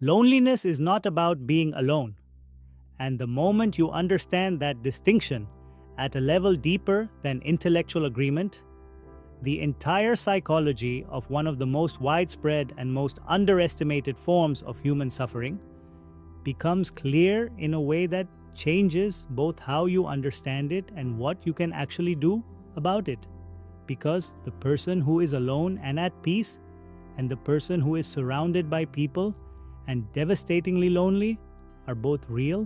Loneliness is not about being alone. And the moment you understand that distinction at a level deeper than intellectual agreement, the entire psychology of one of the most widespread and most underestimated forms of human suffering becomes clear in a way that changes both how you understand it and what you can actually do about it. Because the person who is alone and at peace, and the person who is surrounded by people and devastatingly lonely, are both real,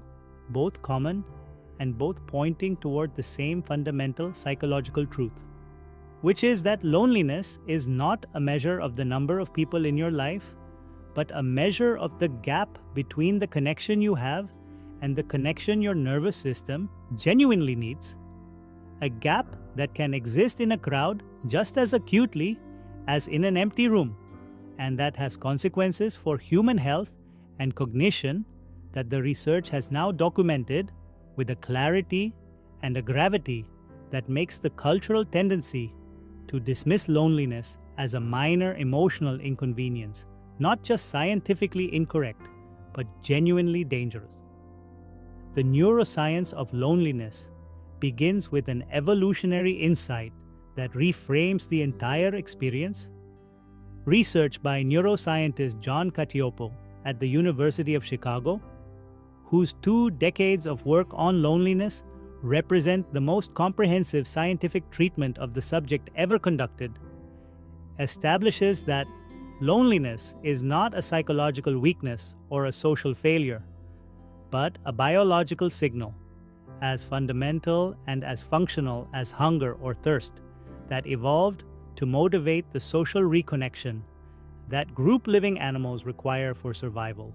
both common, and both pointing toward the same fundamental psychological truth, which is that loneliness is not a measure of the number of people in your life, but a measure of the gap between the connection you have and the connection your nervous system genuinely needs. A gap that can exist in a crowd just as acutely as in an empty room, and that has consequences for human health and cognition that the research has now documented with a clarity and a gravity that makes the cultural tendency to dismiss loneliness as a minor emotional inconvenience not just scientifically incorrect, but genuinely dangerous. The neuroscience of loneliness begins with an evolutionary insight that reframes the entire experience. Research by neuroscientist John Cacioppo at the University of Chicago, whose 2 decades of work on loneliness represent the most comprehensive scientific treatment of the subject ever conducted, establishes that loneliness is not a psychological weakness or a social failure, but a biological signal, as fundamental and as functional as hunger or thirst, that evolved to motivate the social reconnection that group-living animals require for survival.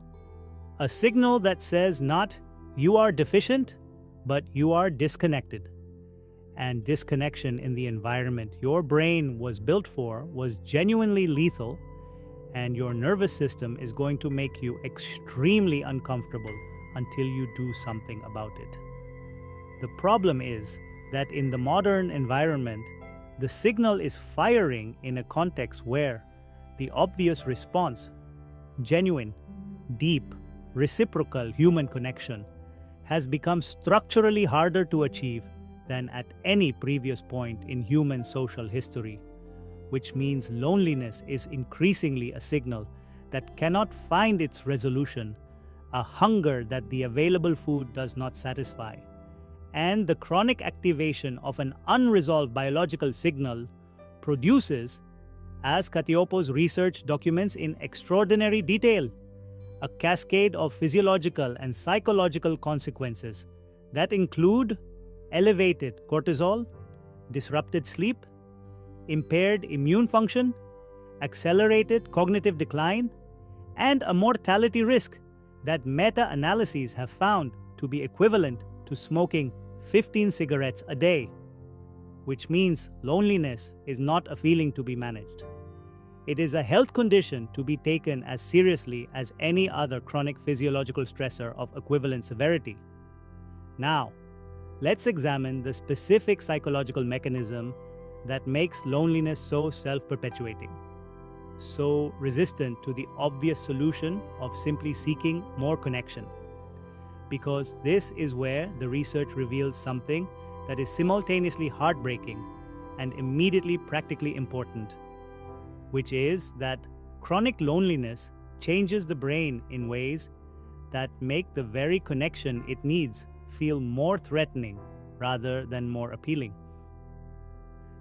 A signal that says not, you are deficient, but you are disconnected. And disconnection in the environment your brain was built for was genuinely lethal, and your nervous system is going to make you extremely uncomfortable until you do something about it. The problem is that in the modern environment, the signal is firing in a context where the obvious response, genuine, deep, reciprocal human connection, has become structurally harder to achieve than at any previous point in human social history, which means loneliness is increasingly a signal that cannot find its resolution, a hunger that the available food does not satisfy, and the chronic activation of an unresolved biological signal produces, as Cacioppo's research documents in extraordinary detail, a cascade of physiological and psychological consequences that include elevated cortisol, disrupted sleep, impaired immune function, accelerated cognitive decline, and a mortality risk that meta-analyses have found to be equivalent to smoking 15 cigarettes a day, which means loneliness is not a feeling to be managed. It is a health condition to be taken as seriously as any other chronic physiological stressor of equivalent severity. Now, let's examine the specific psychological mechanism that makes loneliness so self-perpetuating, so resistant to the obvious solution of simply seeking more connection. Because this is where the research reveals something that is simultaneously heartbreaking and immediately practically important, which is that chronic loneliness changes the brain in ways that make the very connection it needs feel more threatening rather than more appealing.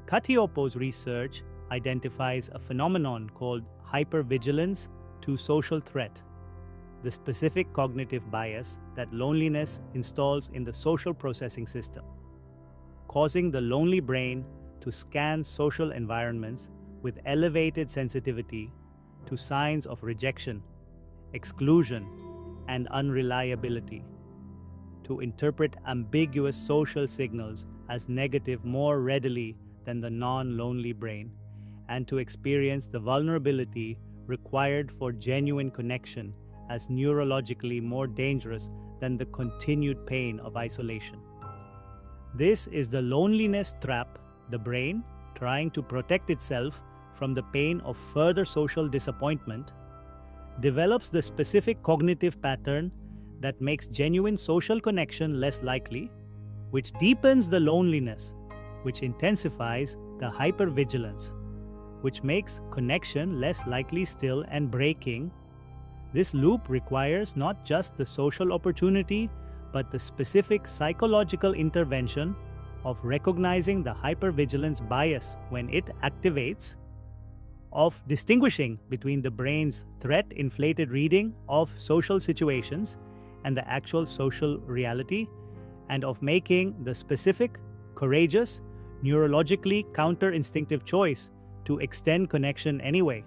Cacioppo's research identifies a phenomenon called hypervigilance to social threat, the specific cognitive bias that loneliness installs in the social processing system, causing the lonely brain to scan social environments with elevated sensitivity to signs of rejection, exclusion, and unreliability, to interpret ambiguous social signals as negative more readily than the non-lonely brain, and to experience the vulnerability required for genuine connection as neurologically more dangerous than the continued pain of isolation. This is the loneliness trap, the brain trying to protect itself from the pain of further social disappointment, develops the specific cognitive pattern that makes genuine social connection less likely, which deepens the loneliness, which intensifies the hypervigilance, which makes connection less likely still and breaking. This loop requires not just the social opportunity, but the specific psychological intervention of recognizing the hypervigilance bias when it activates, of distinguishing between the brain's threat-inflated reading of social situations and the actual social reality, and of making the specific, courageous, neurologically counter-instinctive choice to extend connection anyway.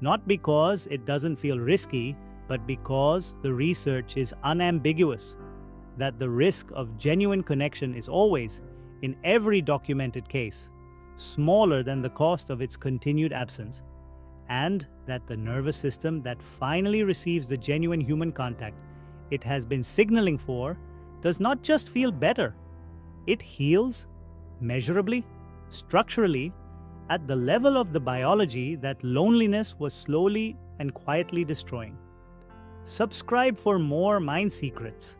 Not because it doesn't feel risky, but because the research is unambiguous that the risk of genuine connection is always, in every documented case, smaller than the cost of its continued absence, and that the nervous system that finally receives the genuine human contact it has been signaling for does not just feel better, it heals measurably, structurally, at the level of the biology that loneliness was slowly and quietly destroying. Subscribe for more mind secrets.